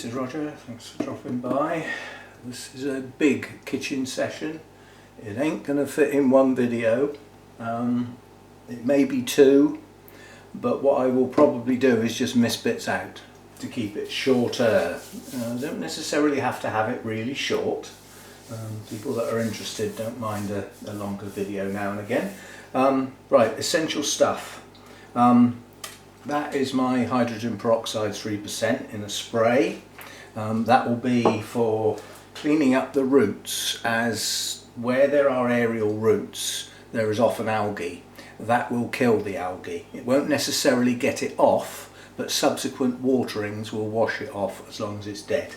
this is Roger, thanks for dropping by. This is a big kitchen session. It ain't going to fit in one video, it may be two, but what I will probably do is just miss bits out to keep it shorter. I don't necessarily have to have it really short. People that are interested don't mind a longer video now and again. Right, essential stuff. That is my hydrogen peroxide 3% in a spray. That will be for cleaning up the roots, as where there are aerial roots there is often algae. That will kill the algae. It won't necessarily get it off, but subsequent waterings will wash it off as long as it's dead.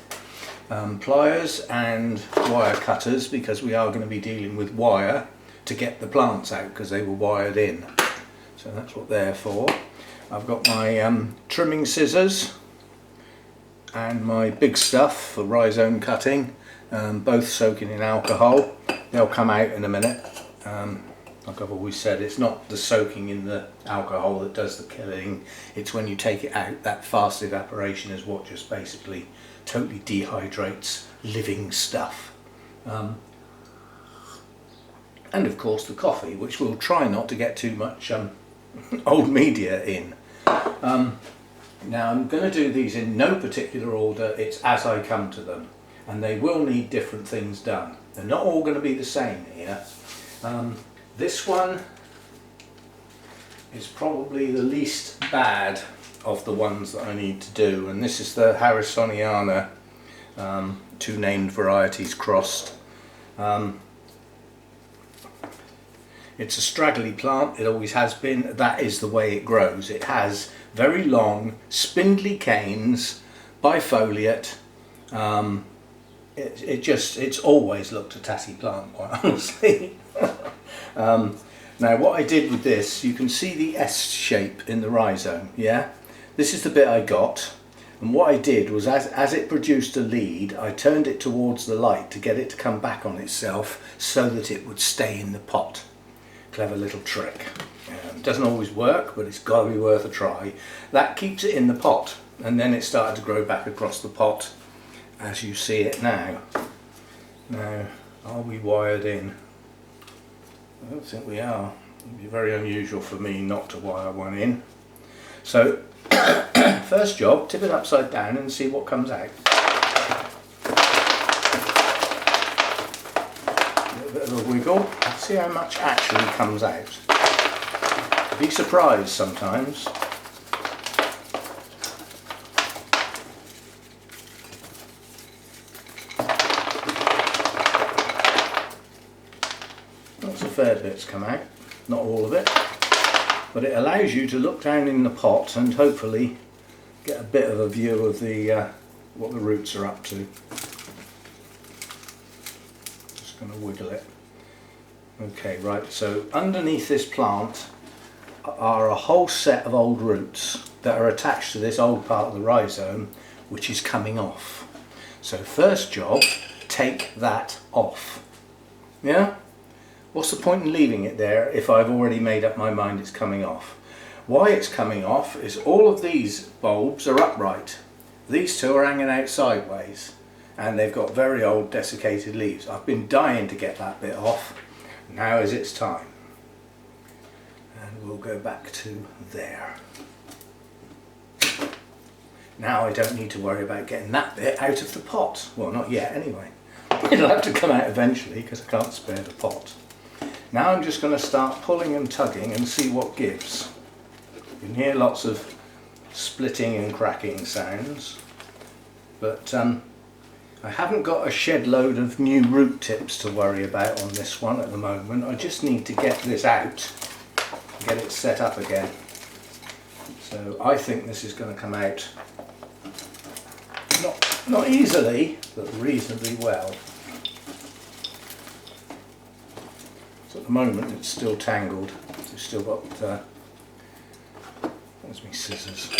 Pliers and wire cutters, because we are going to be dealing with wire to get the plants out because they were wired in. So that's what they're for. I've got my trimming scissors and my big stuff for rhizome cutting, both soaking in alcohol. They'll come out in a minute. Like I've always said, it's not the soaking in the alcohol that does the killing, it's when you take it out. That fast evaporation is what just basically totally dehydrates living stuff. And of course the coffee, which we'll try not to get too much old media in. Now I'm going to do these in no particular order, it's as I come to them, and they will need different things done. They're not all going to be the same here. This one is probably the least bad of the ones that I need to do, and this is the Harrisoniana, two named varieties crossed. It's a straggly plant, it always has been. That is the way it grows. It has very long, spindly canes, bifoliate. It's always looked a tatty plant, quite honestly. Now what I did with this, you can see the S shape in the rhizome, yeah? This is the bit I got, and what I did was as it produced a lead, I turned it towards the light to get it to come back on itself so that it would stay in the pot. Clever little trick. Doesn't always work, but it's got to be worth a try. That keeps it in the pot, and then it started to grow back across the pot as you see it now. Now, are we wired in? I don't think we are. It would be very unusual for me not to wire one in. So, first job, tip it upside down and see what comes out. A little bit of a wiggle. Let's see how much actually comes out. Be surprised sometimes. Lots of fair bits come out, not all of it, but it allows you to look down in the pot and hopefully get a bit of a view of the what the roots are up to. Just going to wiggle it. Okay, right, so underneath this plant are a whole set of old roots that are attached to this old part of the rhizome, which is coming off. So first job, take that off. Yeah? What's the point in leaving it there if I've already made up my mind it's coming off? Why it's coming off is all of these bulbs are upright. These two are hanging out sideways, and they've got very old desiccated leaves. I've been dying to get that bit off. Now is its time. And we'll go back to there. Now I don't need to worry about getting that bit out of the pot. Well, not yet anyway. It'll have to come out eventually because I can't spare the pot. Now I'm just going to start pulling and tugging and see what gives. You can hear lots of splitting and cracking sounds, but I haven't got a shed load of new root tips to worry about on this one at the moment. I just need to get this out, get it set up again. So I think this is going to come out not easily, but reasonably well. So at the moment it's still tangled. It's still got where's my scissors?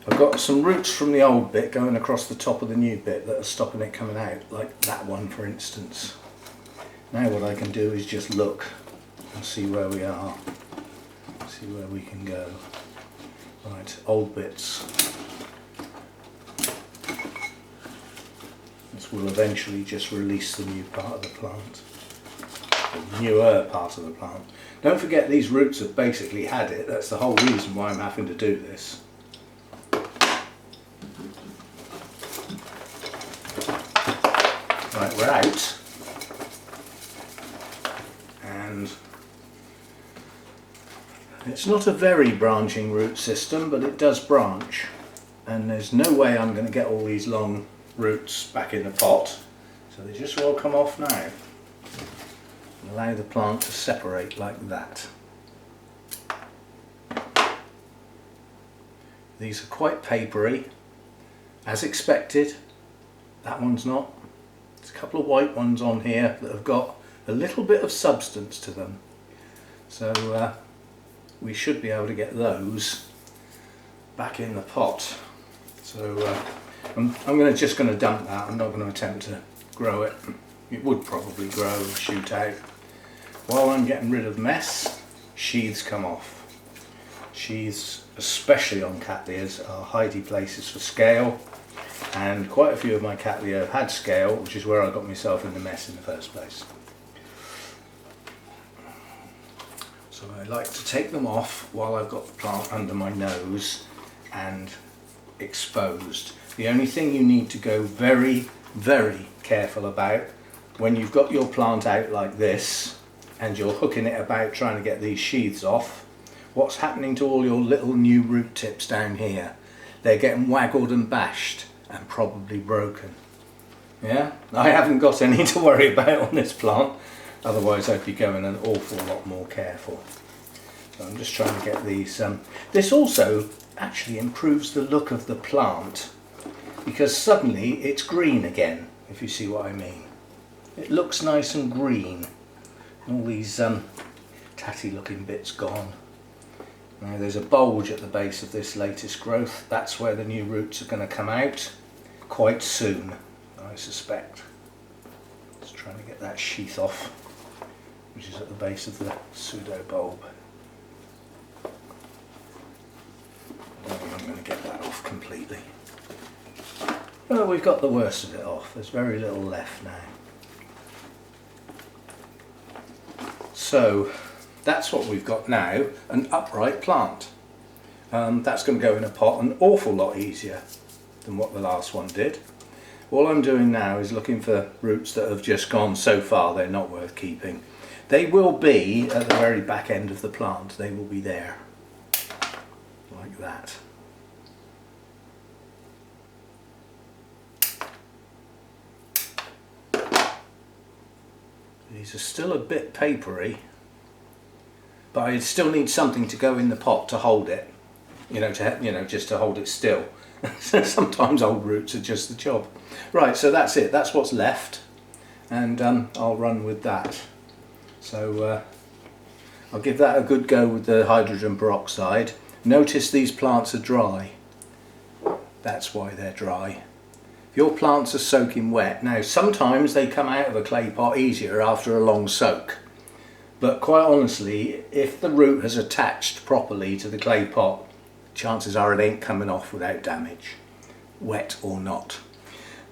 I've got some roots from the old bit going across the top of the new bit that are stopping it coming out, like that one for instance. Now what I can do is just look and see where we are, see where we can go. Right, old bits. plants will eventually just release the new part of the plant, the newer part of the plant. Don't forget these roots have basically had it. That's the whole reason why I'm having to do this. Right, we're out, and it's not a very branching root system, but it does branch, and there's no way I'm going to get all these long roots back in the pot, so they just will come off now. Allow the plant to separate like that. These are quite papery, as expected. That one's not. There's a couple of white ones on here that have got a little bit of substance to them, so we should be able to get those back in the pot. So I'm just going to dump that. I'm not going to attempt to grow it. It would probably grow and shoot out. While I'm getting rid of mess, sheaths come off. Sheaths, especially on Cattleyas, are hidey places for scale, and quite a few of my Cattleya have had scale, which is where I got myself in the mess in the first place. So I like to take them off while I've got the plant under my nose and exposed. The only thing you need to go very, very careful about when you've got your plant out like this and you're hooking it about trying to get these sheaths off, what's happening to all your little new root tips down here? They're getting waggled and bashed and probably broken. Yeah, I haven't got any to worry about on this plant, otherwise I'd be going an awful lot more careful. So I'm just trying to get these. This also actually improves the look of the plant, because suddenly it's green again, if you see what I mean. It looks nice and green. All these tatty looking bits gone. Now there's a bulge at the base of this latest growth. That's where the new roots are going to come out quite soon, I suspect. Just trying to get that sheath off, which is at the base of the pseudo bulb. I'm going to get that off completely. Well, we've got the worst of it off. There's very little left now. So that's what we've got now, an upright plant. That's going to go in a pot an awful lot easier than what the last one did. All I'm doing now is looking for roots that have just gone so far they're not worth keeping. They will be at the very back end of the plant. They will be there, like that. These are still a bit papery, but I still need something to go in the pot to hold it, just to hold it still. Sometimes old roots are just the job. Right, so that's it. That's what's left, and I'll run with that. So I'll give that a good go with the hydrogen peroxide. Notice these plants are dry. That's why they're dry. Your plants are soaking wet. Now sometimes they come out of a clay pot easier after a long soak, but quite honestly, if the root has attached properly to the clay pot, chances are it ain't coming off without damage, wet or not.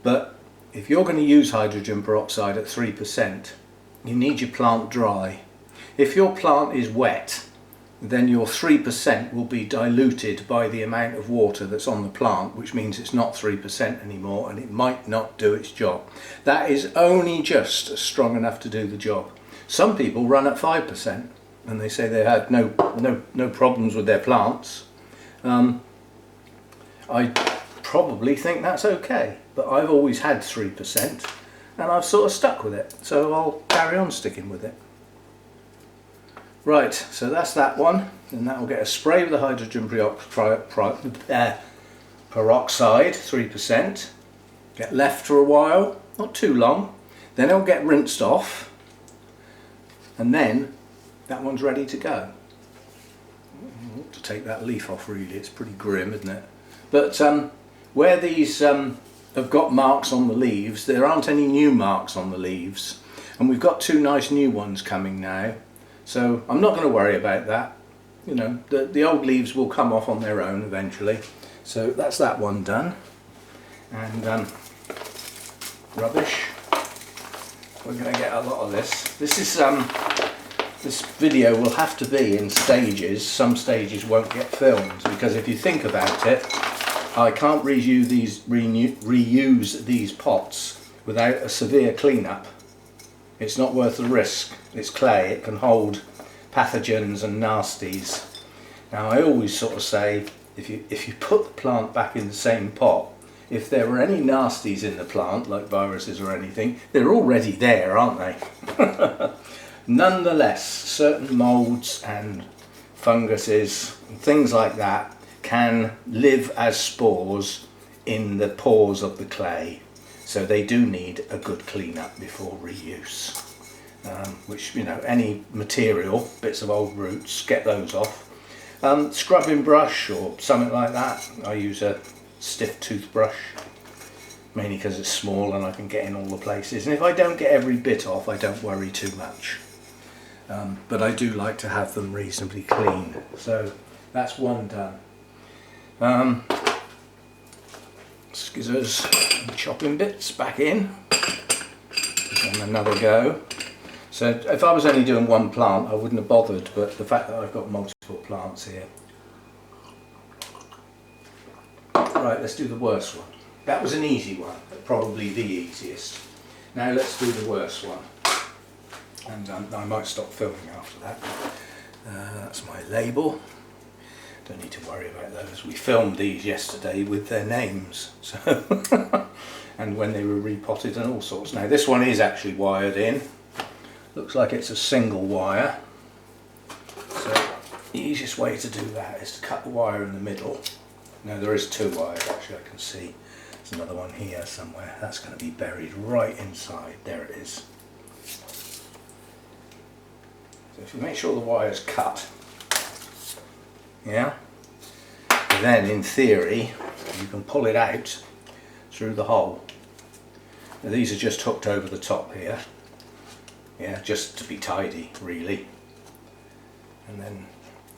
But if you're going to use hydrogen peroxide at 3%, you need your plant dry. If your plant is wet, then your 3% will be diluted by the amount of water that's on the plant, which means it's not 3% anymore and it might not do its job. That is only just strong enough to do the job. Some people run at 5% and they say they had no problems with their plants. I probably think that's okay, but I've always had 3% and I've sort of stuck with it, so I'll carry on sticking with it. Right, so that's that one, and that will get a spray with the hydrogen peroxide, 3%, get left for a while, not too long, then it'll get rinsed off, and then that one's ready to go. I want to take that leaf off really, it's pretty grim, isn't it? But where these have got marks on the leaves, there aren't any new marks on the leaves, and we've got two nice new ones coming now. So I'm not going to worry about that. You know, the old leaves will come off on their own eventually. So that's that one done. And rubbish. We're going to get a lot of this. This video will have to be in stages. Some stages won't get filmed because if you think about it, I can't reuse these pots without a severe cleanup. It's not worth the risk. It's clay, it can hold pathogens and nasties. Now I always sort of say, if you put the plant back in the same pot, if there were any nasties in the plant, like viruses or anything, they're already there, aren't they? Nonetheless, certain moulds and funguses and things like that can live as spores in the pores of the clay. So they do need a good clean-up before reuse. Which, you know, any material, bits of old roots, get those off. Scrubbing brush or something like that. I use a stiff toothbrush, mainly because it's small and I can get in all the places. And if I don't get every bit off, I don't worry too much. But I do like to have them reasonably clean. So that's one done. Scissors and chopping bits back in. And another go. So if I was only doing one plant, I wouldn't have bothered, but the fact that I've got multiple plants here. Right, let's do the worst one. That was an easy one, probably the easiest. Now let's do the worst one. And I might stop filming after that. That's my label. Don't need to worry about those. We filmed these yesterday with their names. So and when they were repotted and all sorts. Now this one is actually wired in. Looks like it's a single wire. So the easiest way to do that is to cut the wire in the middle. No, there is two wires actually, I can see. There's another one here somewhere. That's going to be buried right inside. There it is. So if you make sure the wire's cut, yeah, then in theory you can pull it out through the hole. Now, these are just hooked over the top here, yeah, just to be tidy really, and then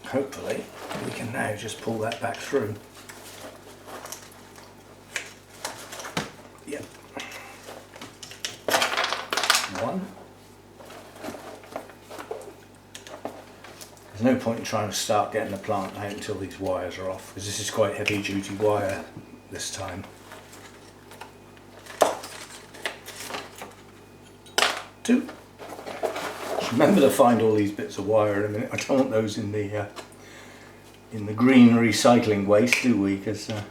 hopefully we can now just pull that back through. Yep, one. There's no point in trying to start getting the plant out until these wires are off, because this is quite heavy duty wire this time. Two. Remember to find all these bits of wire in a minute. I don't want those in the green recycling waste, do we? Because I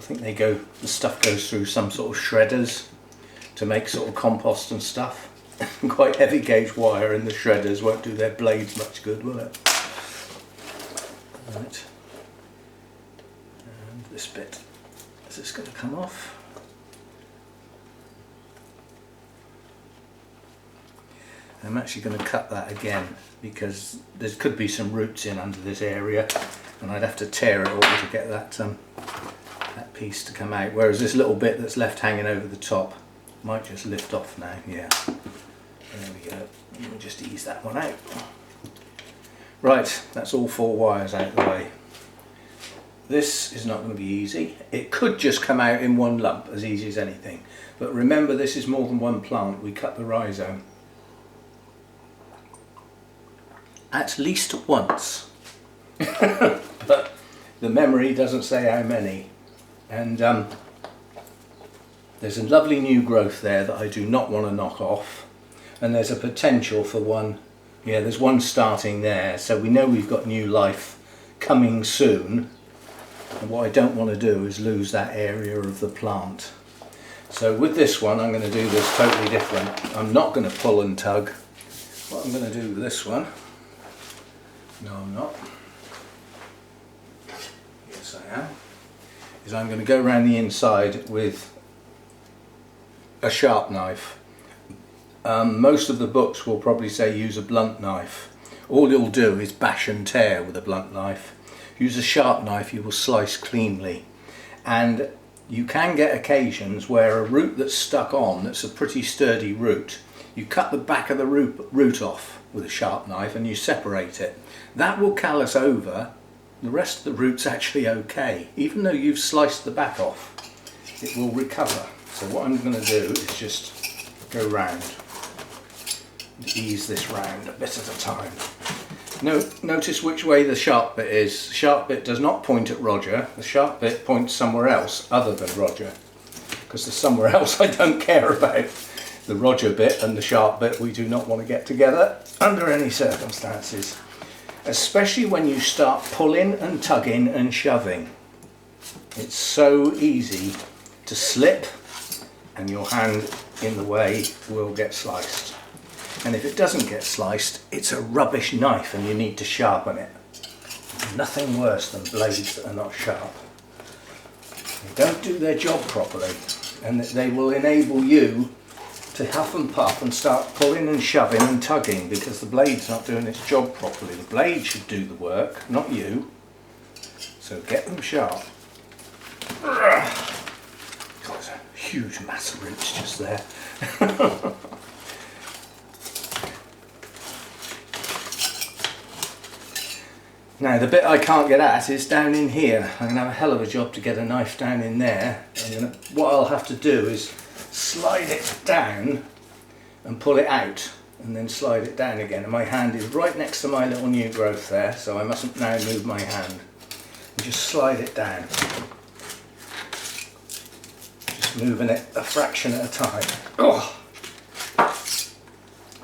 think the stuff goes through some sort of shredders to make sort of compost and stuff. Quite heavy gauge wire in the shredders won't do their blades much good, will it? Right. And this bit, is this going to come off? I'm actually going to cut that again because there could be some roots in under this area and I'd have to tear it all to get that piece to come out, whereas this little bit that's left hanging over the top might just lift off now. Yeah, there we go. Let me just ease that one out. Right, that's all four wires out of the way. This is not going to be easy. It could just come out in one lump as easy as anything, but remember this is more than one plant. We cut the rhizome at least once, but the memory doesn't say how many. And there's a lovely new growth there that I do not want to knock off, and there's a potential for one. Yeah, there's one starting there, so we know we've got new life coming soon, and what I don't want to do is lose that area of the plant. So with this one I'm going to do this totally different. I'm not going to pull and tug. What I'm going to do with this one, no I'm not, yes I am, is I'm going to go around the inside with a sharp knife. Most of the books will probably say use a blunt knife. All you'll do is bash and tear with a blunt knife. Use a sharp knife, you will slice cleanly. And you can get occasions where a root that's stuck on, that's a pretty sturdy root, you cut the back of the root off with a sharp knife and you separate it. That will callus over. The rest of the root's actually okay. Even though you've sliced the back off, it will recover. So what I'm going to do is just go round, ease this round a bit at a time. Notice which way the sharp bit is. The sharp bit does not point at Roger, the sharp bit points somewhere else other than Roger, because there's somewhere else I don't care about. The Roger bit and the sharp bit we do not want to get together under any circumstances, especially when you start pulling and tugging and shoving. It's so easy to slip and your hand in the way will get sliced. And if it doesn't get sliced, it's a rubbish knife and you need to sharpen it. Nothing worse than blades that are not sharp. They don't do their job properly, and they will enable you to huff and puff and start pulling and shoving and tugging because the blade's not doing its job properly. The blade should do the work, not you. So get them sharp. God, there's a huge mass of roots just there. Now the bit I can't get at is down in here. I'm going to have a hell of a job to get a knife down in there. What I'll have to do is slide it down and pull it out and then slide it down again. And my hand is right next to my little new growth there, so I mustn't now move my hand. And just slide it down. Just moving it a fraction at a time. Oh! I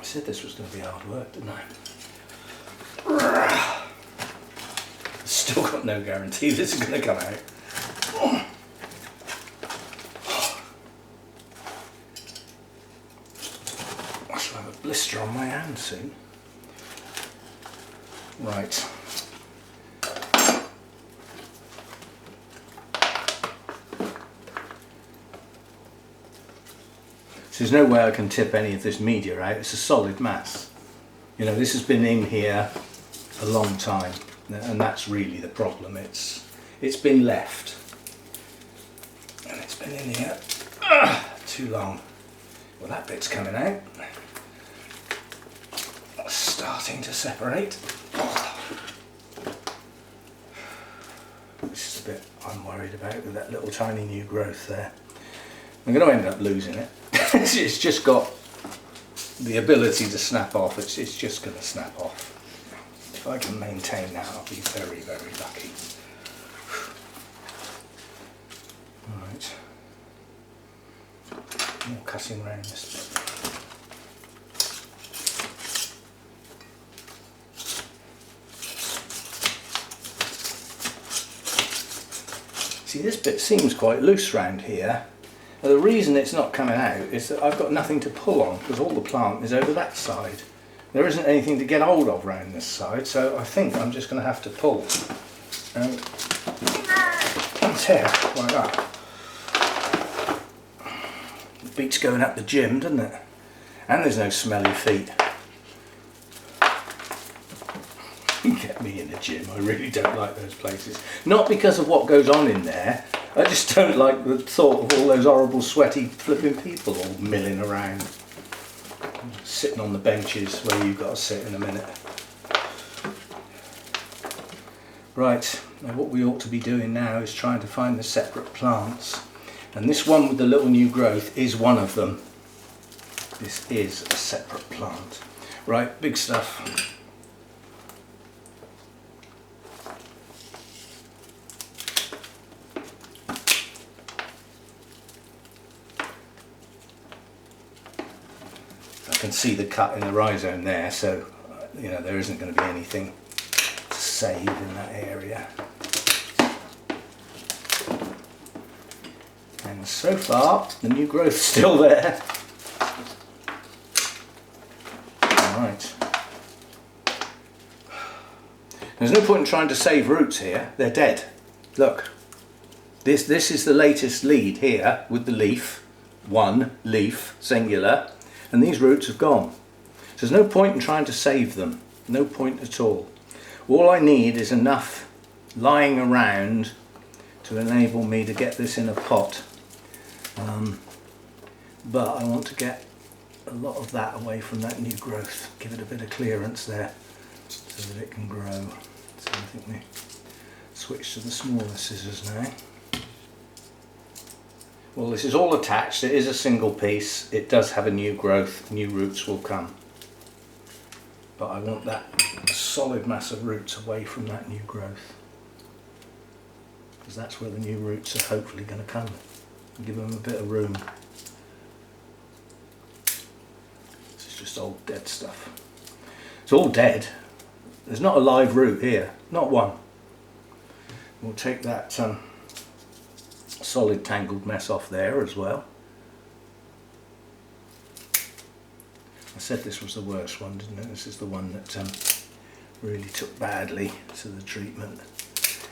said this was going to be hard work, didn't I? Still got no guarantee this is going to come out. I shall have a blister on my hand soon. Right. So there's no way I can tip any of this media out. It's a solid mass. You know, this has been in here a long time. And that's really the problem. It's been left, and it's been in here too long. Well, that bit's coming out. It's starting to separate. This is the bit I'm worried about with that little tiny new growth there. I'm going to end up losing it. It's just got the ability to snap off. It's just going to snap off. If I can maintain that, I'll be very, very lucky. Right. More cutting around this bit. See, this bit seems quite loose round here. Now, the reason it's not coming out is that I've got nothing to pull on because all the plant is over that side. There isn't anything to get hold of round this side, so I think I'm just going to have to pull and tear like that. The beats going up the gym, doesn't it? And there's no smelly feet. Get me in the gym, I really don't like those places. Not because of what goes on in there, I just don't like the thought of all those horrible sweaty flipping people all milling around. Sitting on the benches where you've got to sit in a minute. Right, now what we ought to be doing now is trying to find the separate plants. And this one with the little new growth is one of them. This is a separate plant. Right, big stuff. I can see the cut in the rhizome there, so you know there isn't going to be anything to save in that area. And so far the new growth's still there. Alright. There's no point in trying to save roots here, they're dead. Look, this is the latest lead here with the leaf, one leaf, singular. And these roots have gone. So there's no point in trying to save them. No point at all. All I need is enough lying around to enable me to get this in a pot. But I want to get a lot of that away from that new growth. Give it a bit of clearance there so that it can grow. So I think we switch to the smaller scissors now. Well, this is all attached, it is a single piece, it does have a new growth, new roots will come. But I want that solid mass of roots away from that new growth, because that's where the new roots are hopefully going to come. Give them a bit of room. This is just old dead stuff. It's all dead. There's not a live root here, not one. We'll take that solid tangled mess off there as well. I said this was the worst one, didn't it? This is the one that really took badly to the treatment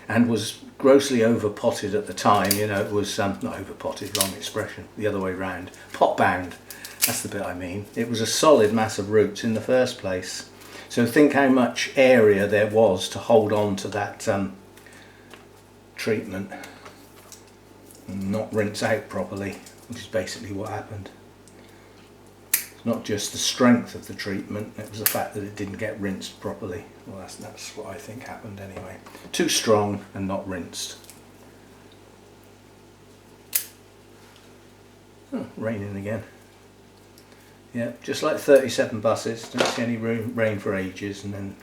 and was grossly over potted at the time. You know, it was not over potted, wrong expression, the other way round, pot bound, that's the bit I mean. It was a solid mass of roots in the first place, so think how much area there was to hold on to that treatment and not rinse out properly, which is basically what happened. It's not just the strength of the treatment, it was the fact that it didn't get rinsed properly. Well, that's what I think happened anyway. Too strong and not rinsed. Oh, raining again. Yeah, just like 37 buses, don't see any rain for ages, and then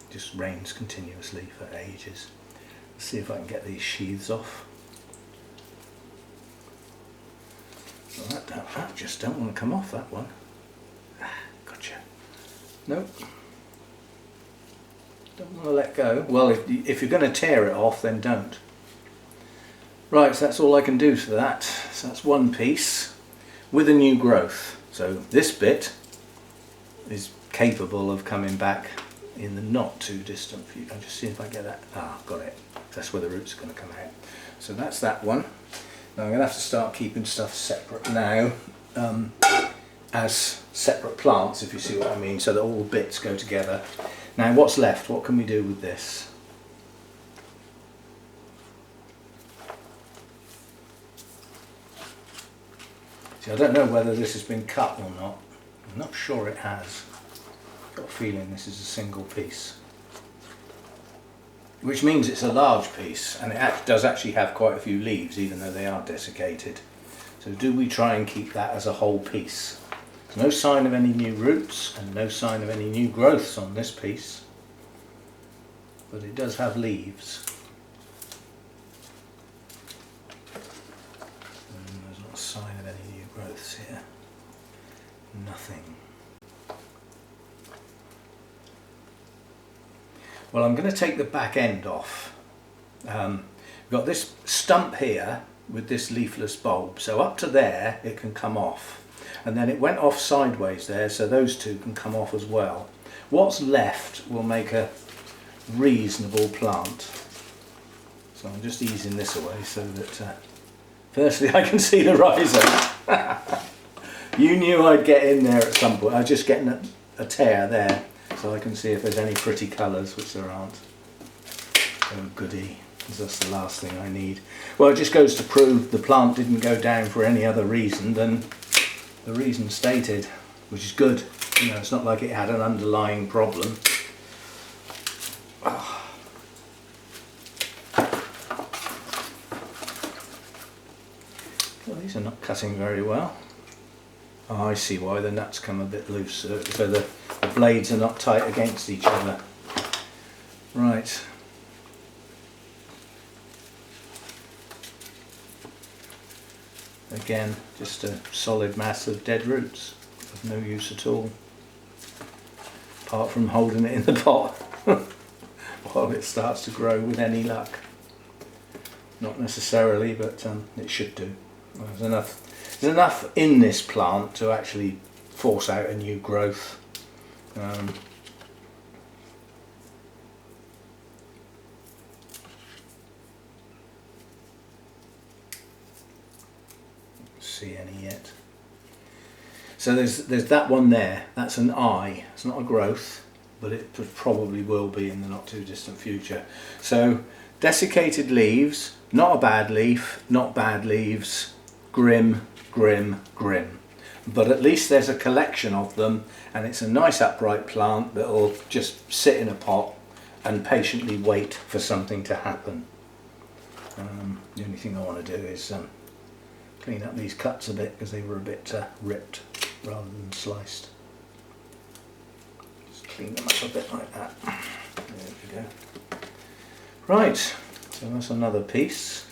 just rains continuously for ages. Let's see if I can get these sheaths off. Well, that just don't want to come off, that one. Gotcha. Nope. Don't want to let go. Well, if you're going to tear it off, then don't. Right, so that's all I can do for that. So that's one piece with a new growth. So this bit is capable of coming back in the not too distant future. I'll just see if I get that. Ah, got it. That's where the roots are going to come out. So that's that one. Now I'm going to have to start keeping stuff separate now, as separate plants, if you see what I mean, so that all the bits go together. Now what's left? What can we do with this? See, I don't know whether this has been cut or not. I'm not sure it has. I've got a feeling this is a single piece, which means it's a large piece, and it does actually have quite a few leaves, even though they are desiccated. So do we try and keep that as a whole piece? There's no sign of any new roots and no sign of any new growths on this piece, but it does have leaves. And there's not a sign of any new growths here. Nothing. Well, I'm going to take the back end off. We've got this stump here with this leafless bulb, so up to there it can come off, and then it went off sideways there, so those two can come off as well. What's left will make a reasonable plant. So I'm just easing this away so that firstly I can see the rhizome. You knew I'd get in there at some point. I was just getting a tear there, so I can see if there's any pretty colours, which there aren't. Oh goody, because that's the last thing I need. Well, it just goes to prove the plant didn't go down for any other reason than the reason stated, which is good. You know, it's not like it had an underlying problem. Oh. Well, these are not cutting very well. Oh, I see why the nuts come a bit loose, so the blades are not tight against each other. Right. Again, just a solid mass of dead roots of no use at all, apart from holding it in the pot while it starts to grow with any luck. Not necessarily, but it should do. There's enough in this plant to actually force out a new growth. See any yet? So there's that one there. That's an eye. It's not a growth, but it probably will be in the not too distant future. So desiccated leaves, not a bad leaf, not bad leaves, grim, grim, grim. But at least there's a collection of them, and it's a nice upright plant that'll just sit in a pot and patiently wait for something to happen. The only thing I want to do is clean up these cuts a bit because they were a bit ripped rather than sliced. Just clean them up a bit like that. There we go. Right, so that's another piece.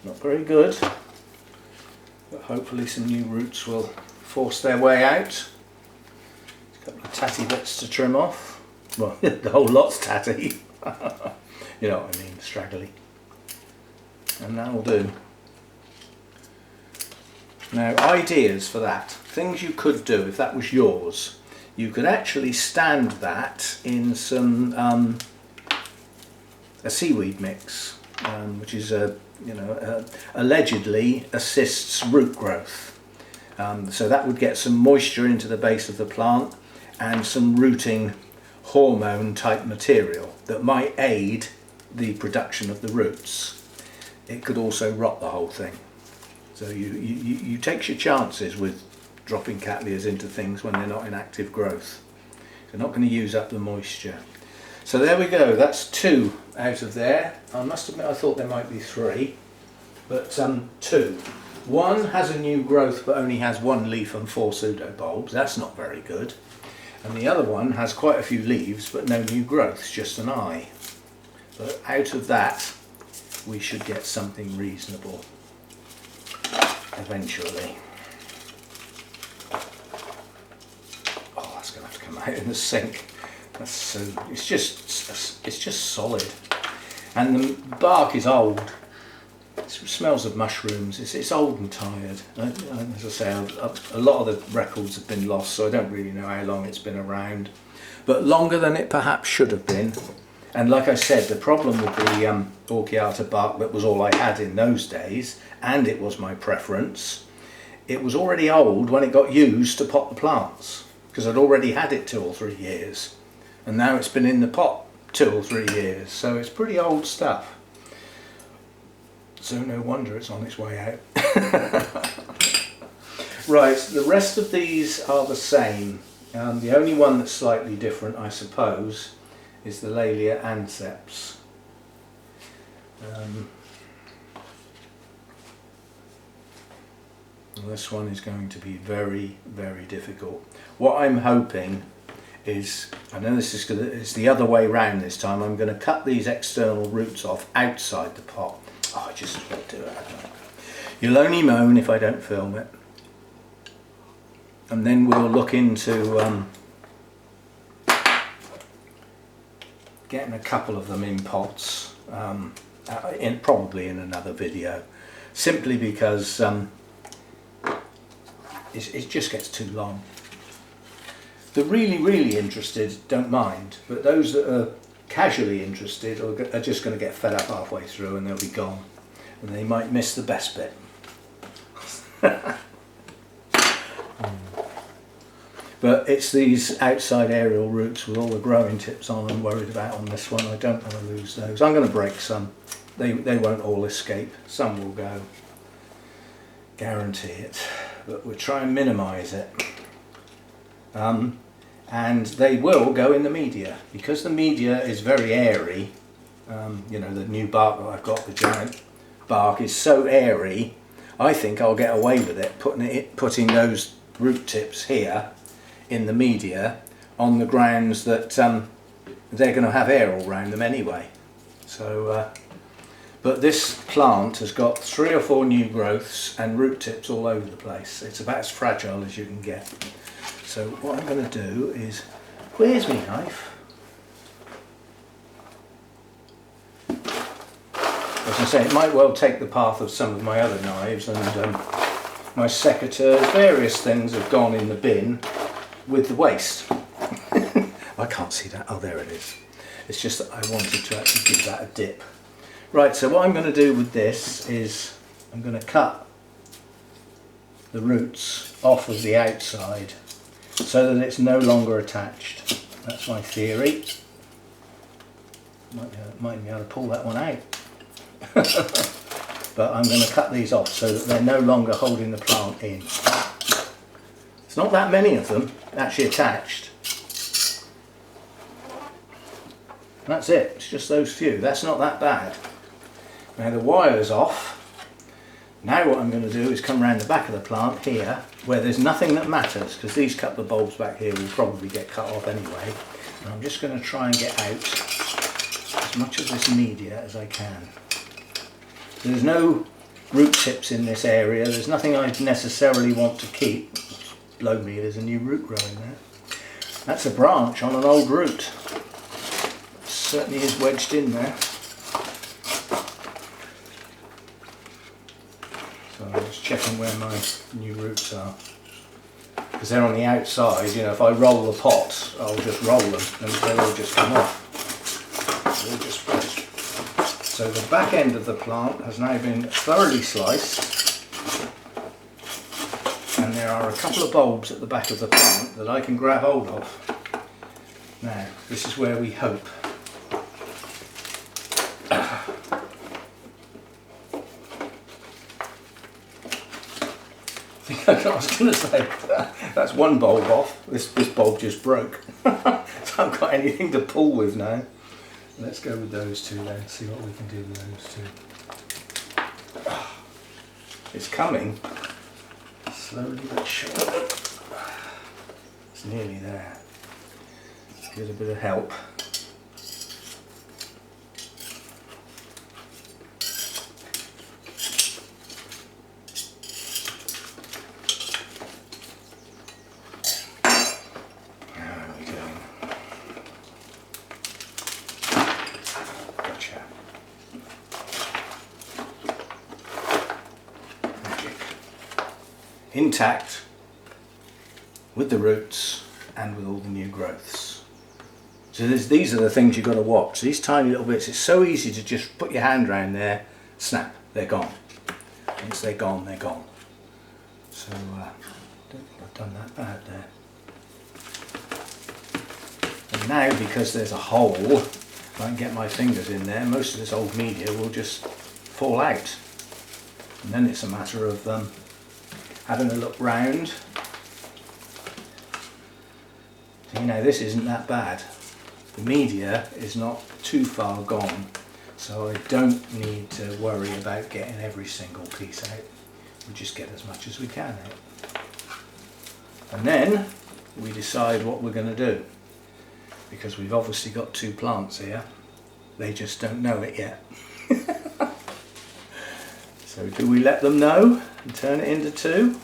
Not very good, but hopefully some new roots will force their way out. A couple of tatty bits to trim off. Well, the whole lot's tatty. You know what I mean, straggly. And that'll do. Now, ideas for that. Things you could do if that was yours. You could actually stand that in some a seaweed mix, which is allegedly assists root growth. So that would get some moisture into the base of the plant and some rooting hormone type material that might aid the production of the roots. It could also rot the whole thing. So you take your chances with dropping Cattleyas into things when they're not in active growth. They're not going to use up the moisture. So there we go, that's 2 out of there. I must admit I thought there might be 3, but 2. One has a new growth but only has 1 leaf and 4 pseudobulbs. That's not very good. And the other one has quite a few leaves but no new growths, just an eye. But out of that we should get something reasonable eventually. Oh, that's going to have to come out in the sink. That's so, it's just solid. And the bark is old. It smells of mushrooms. It's old and tired. As I say, a lot of the records have been lost, so I don't really know how long it's been around. But longer than it perhaps should have been. And like I said, the problem with the Orchiata bark, that was all I had in those days, and it was my preference. It was already old when it got used to pot the plants, because I'd already had it 2 or 3 years. And now it's been in the pot 2 or 3 years, so it's pretty old stuff. So no wonder it's on its way out. Right, the rest of these are the same. The only one that's slightly different, I suppose, is the Laelia anceps. This one is going to be very, very difficult. What I'm hoping is, I know this is it's the other way round this time, I'm going to cut these external roots off outside the pot. Oh, I just won't do it. You'll only moan if I don't film it. And then we'll look into getting a couple of them in pots, probably in another video, simply because it just gets too long. The really interested don't mind, but those that are casually interested are just going to get fed up halfway through and they'll be gone, and they might miss the best bit. But it's these outside aerial roots with all the growing tips on I'm worried about on this one. I don't want to lose those. I'm going to break some. They won't all escape. Some will go. Guarantee it. But we'll try and minimise it. And they will go in the media, because the media is very airy. You know, the new bark that I've got, the giant bark, is so airy. I think I'll get away with it putting those root tips here in the media, on the grounds that they're going to have air all round them anyway. So, but this plant has got 3 or 4 new growths and root tips all over the place. It's about as fragile as you can get. So what I'm going to do is, where's my knife? As I say, it might well take the path of some of my other knives, and my secateurs, various things have gone in the bin with the waste. I can't see that. Oh, there it is. It's just that I wanted to actually give that a dip. Right, so what I'm going to do with this is I'm going to cut the roots off of the outside so that it's no longer attached. That's my theory. Might be able to pull that one out. But I'm going to cut these off so that they're no longer holding the plant in. It's not that many of them actually attached. And that's it, it's just those few. That's not that bad. Now the wire's off, Now what I'm going to do is come around the back of the plant here, where there's nothing that matters, because these couple of bulbs back here will probably get cut off anyway. And I'm just going to try and get out as much of this media as I can. There's no root tips in this area, there's nothing I necessarily want to keep. Blow me, there's a new root growing there. That's a branch on an old root. Certainly is wedged in there. So I'm just checking where my new roots are. Because they're on the outside, you know, if I roll the pot, I'll just roll them and they'll all just come off. They'll just break. So the back end of the plant has now been thoroughly sliced. And there are a couple of bulbs at the back of the plant that I can grab hold of. Now, this is where we hope. I was going to say, that's one bulb off. This bulb just broke. So I haven't got anything to pull with now. Let's go with those two then, see what we can do with those two. It's coming, slowly but surely. It's nearly there. Give it a bit of help. Intact with the roots and with all the new growths. So these are the things you've got to watch. These tiny little bits, it's so easy to just put your hand around there, snap, they're gone. Once they're gone, they're gone. So I don't think I've done that bad there. And now, because there's a hole, if I can get my fingers in there, most of this old media will just fall out. And then it's a matter of having a look round. So, you know, this isn't that bad. The media is not too far gone, so I don't need to worry about getting every single piece out. We just get as much as we can out. And then we decide what we're going to do, because we've obviously got two plants here. They just don't know it yet. So do we let them know and turn it into two?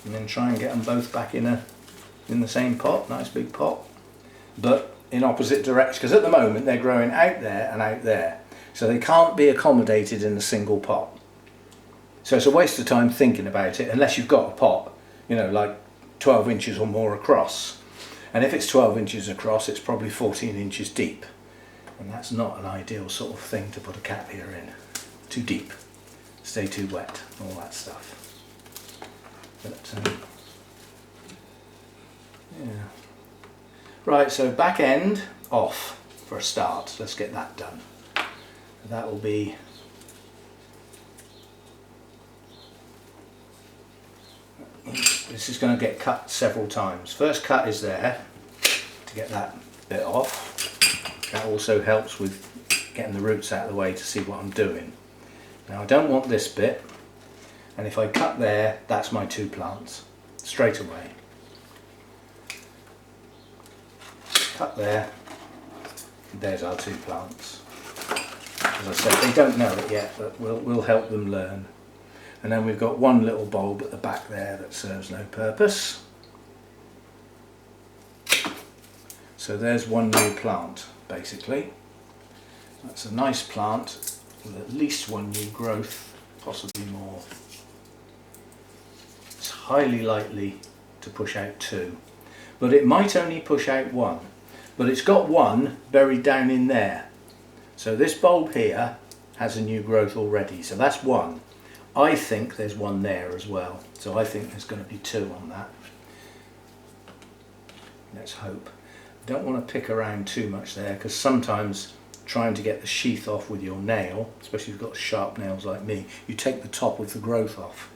And then try and get them both back in the same pot, nice big pot, but in opposite directions, because at the moment they're growing out there and out there, so they can't be accommodated in a single pot. So it's a waste of time thinking about it unless you've got a pot, you know, like 12 inches or more across. And if it's 12 inches across, it's probably 14 inches deep, and that's not an ideal sort of thing to put a Cattleya in. Too deep, stay too wet, all that stuff. But yeah. Right, so back end off for a start. Let's get that done. That will be this is going to get cut several times. First cut is there to get that bit off. That also helps with getting the roots out of the way to see what I'm doing. Now I don't want this bit, and if I cut there, that's my two plants straight away. Cut there, there's our two plants. As I said, they don't know it yet, but we'll help them learn. And then we've got one little bulb at the back there that serves no purpose. So there's one new plant, basically. That's a nice plant with at least one new growth, possibly more. It's highly likely to push out two, but it might only push out one. But it's got one buried down in there. So this bulb here has a new growth already, so that's one. I think there's one there as well, so I think there's going to be two on that. Let's hope. Don't want to pick around too much there, because sometimes trying to get the sheath off with your nail, especially if you've got sharp nails like me, you take the top of the growth off.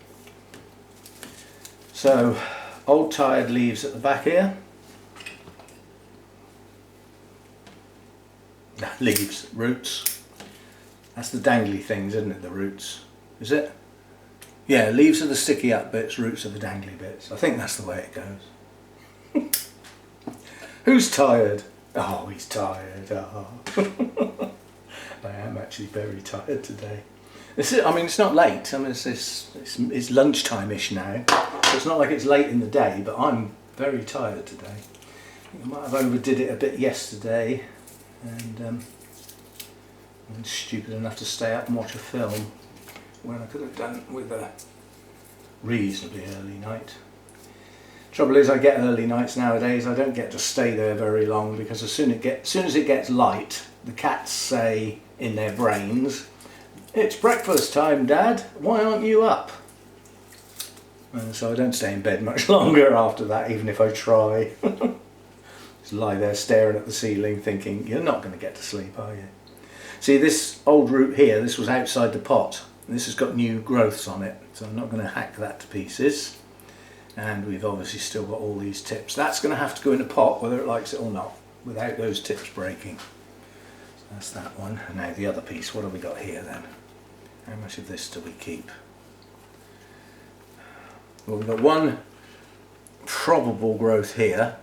So, old tired leaves at the back here. Leaves, roots. That's the dangly things, isn't it, the roots? Is it? Yeah, leaves are the sticky up bits, roots are the dangly bits. I think that's the way it goes. Who's tired? Oh, he's tired. Oh. I am actually very tired today. I mean, it's not late. I mean, it's lunchtime-ish now. So it's not like it's late in the day, but I'm very tired today. I think I might have overdid it a bit yesterday, and I'm stupid enough to stay up and watch a film when I could have done it with a reasonably early night. Trouble is, I get early nights nowadays. I don't get to stay there very long because as soon as it gets light, the cats say in their brains, "It's breakfast time, Dad. Why aren't you up?" And so I don't stay in bed much longer after that, even if I try. Just lie there staring at the ceiling, thinking, "You're not going to get to sleep, are you?" See, this old root here, this was outside the pot. This has got new growths on it, so I'm not going to hack that to pieces. And we've obviously still got all these tips. That's going to have to go in a pot, whether it likes it or not, without those tips breaking. So that's that one. And now the other piece, what have we got here then? How much of this do we keep? Well, we've got one probable growth here,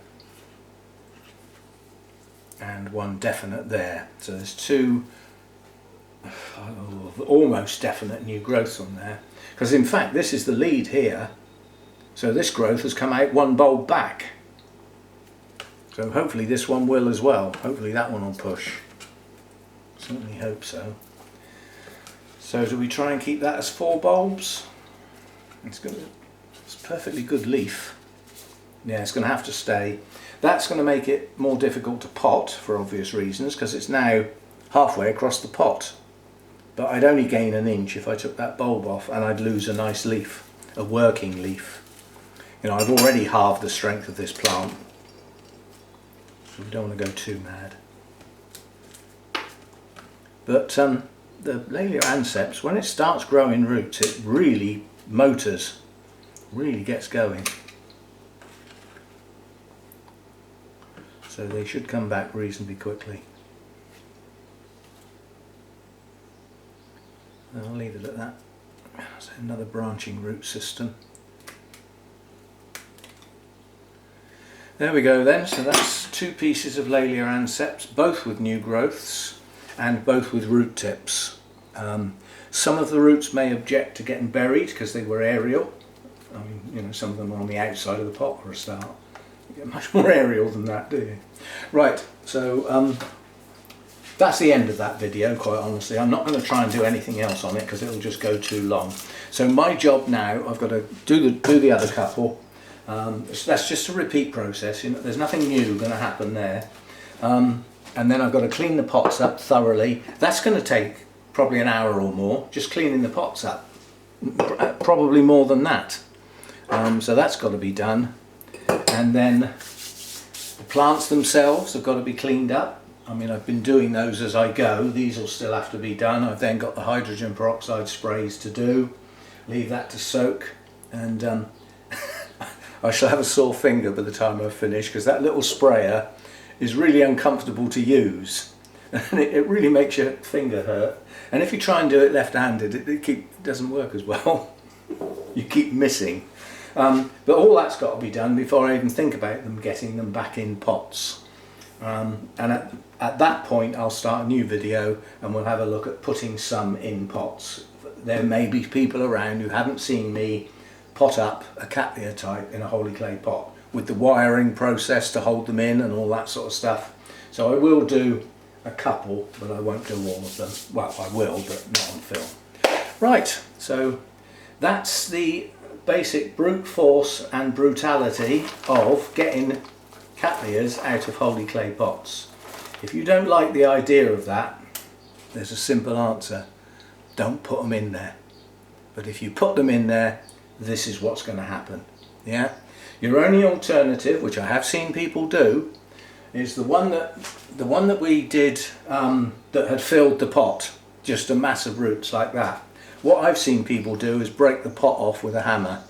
and one definite there. So there's two almost definite new growths on there, because in fact this is the lead here, so this growth has come out one bulb back, so hopefully this one will as well. Hopefully that one will push. Certainly hope so. So do we try and keep that as 4 bulbs? It's a perfectly good leaf. Yeah, it's going to have to stay. That's going to make it more difficult to pot for obvious reasons, because it's now halfway across the pot. But I'd only gain an inch if I took that bulb off, and I'd lose a nice leaf, a working leaf. You know, I've already halved the strength of this plant, so we don't want to go too mad. But the Laelia anceps, when it starts growing roots, it really motors, really gets going. So they should come back reasonably quickly. I'll leave it at that. So another branching root system. There we go then, so that's 2 pieces of Laelia anceps, both with new growths and both with root tips. Some of the roots may object to getting buried because they were aerial. I mean, you know, some of them are on the outside of the pot for a start. You get much more aerial than that, do you? Right, so that's the end of that video, quite honestly. I'm not going to try and do anything else on it because it'll just go too long. So my job now, I've got to do the other couple. That's just a repeat process. You know, there's nothing new going to happen there. And then I've got to clean the pots up thoroughly. That's going to take probably an hour or more, just cleaning the pots up. Probably more than that. So that's got to be done. And then the plants themselves have got to be cleaned up. I mean, I've been doing those as I go. These will still have to be done. I've then got the hydrogen peroxide sprays to do. Leave that to soak, and I shall have a sore finger by the time I've finished, because that little sprayer is really uncomfortable to use, and it really makes your finger hurt. And if you try and do it left-handed, it doesn't work as well. You keep missing. But all that's got to be done before I even think about them getting them back in pots. And at that point I'll start a new video and we'll have a look at putting some in pots. There may be people around who haven't seen me pot up a Cattleya type in a Holey clay pot with the wiring process to hold them in and all that sort of stuff. So I will do a couple, but I won't do all of them. Well, I will, but not on film. Right, so that's the basic brute force and brutality of getting Cattleyas out of Holey clay pots. If you don't like the idea of that, there's a simple answer. Don't put them in there. But if you put them in there, this is what's going to happen. Yeah? Your only alternative, which I have seen people do, is the one that we did that had filled the pot, just a mass of roots like that. What I've seen people do is break the pot off with a hammer,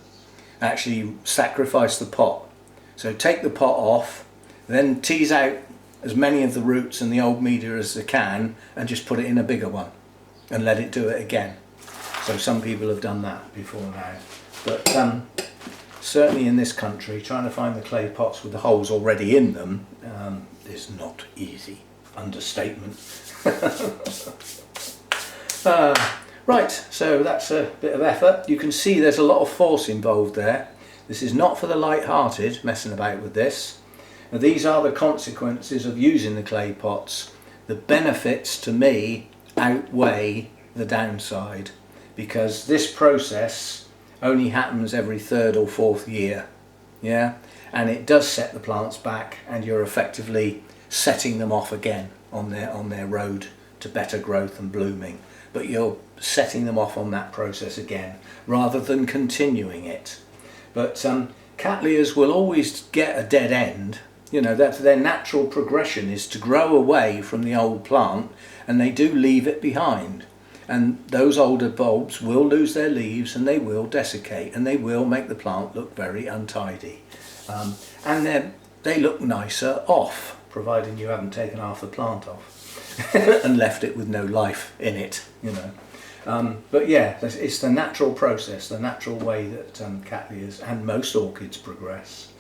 actually sacrifice the pot. So take the pot off, then tease out as many of the roots and the old media as they can, and just put it in a bigger one and let it do it again. So some people have done that before now. But certainly in this country, trying to find the clay pots with the holes already in them is not easy. Understatement. Right, so that's a bit of effort. You can see there's a lot of force involved there. This is not for the light-hearted messing about with this. Now, these are the consequences of using the clay pots. The benefits to me outweigh the downside, because this process only happens every 3rd or 4th year, yeah, and it does set the plants back, and you're effectively setting them off again on their road to better growth and blooming. But you're setting them off on that process again rather than continuing it. But Cattleyas will always get a dead end. You know, that's their natural progression, is to grow away from the old plant, and they do leave it behind. And those older bulbs will lose their leaves, and they will desiccate, and they will make the plant look very untidy. And then they look nicer off, providing you haven't taken half the plant off and left it with no life in it, you know. But yeah, it's the natural process, the natural way that Cattleyas and most orchids progress.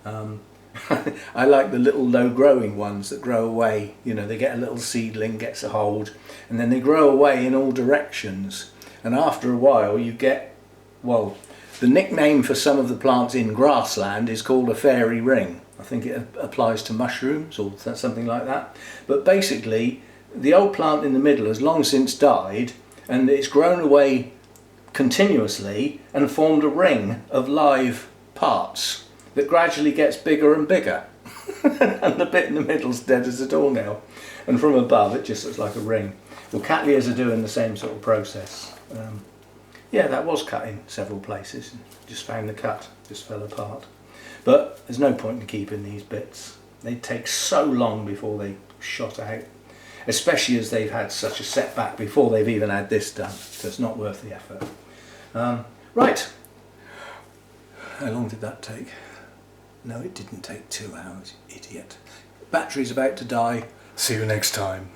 I like the little low growing ones that grow away. You know, they get a little seedling, gets a hold, and then they grow away in all directions. And after a while you get, well, the nickname for some of the plants in grassland is called a fairy ring. I think it applies to mushrooms or something like that. But basically, the old plant in the middle has long since died, and it's grown away continuously and formed a ring of live parts that gradually gets bigger and bigger. And the bit in the middle's dead as a doornail, and from above it just looks like a ring. Well, Cattleyas are doing the same sort of process. Yeah, that was cut in several places. Just found the cut, just fell apart. But there's no point in keeping these bits. They take so long before they shot out, especially as they've had such a setback before they've even had this done. So it's not worth the effort. Right, how long did that take? No, it didn't take 2 hours, idiot. Battery's about to die. See you next time.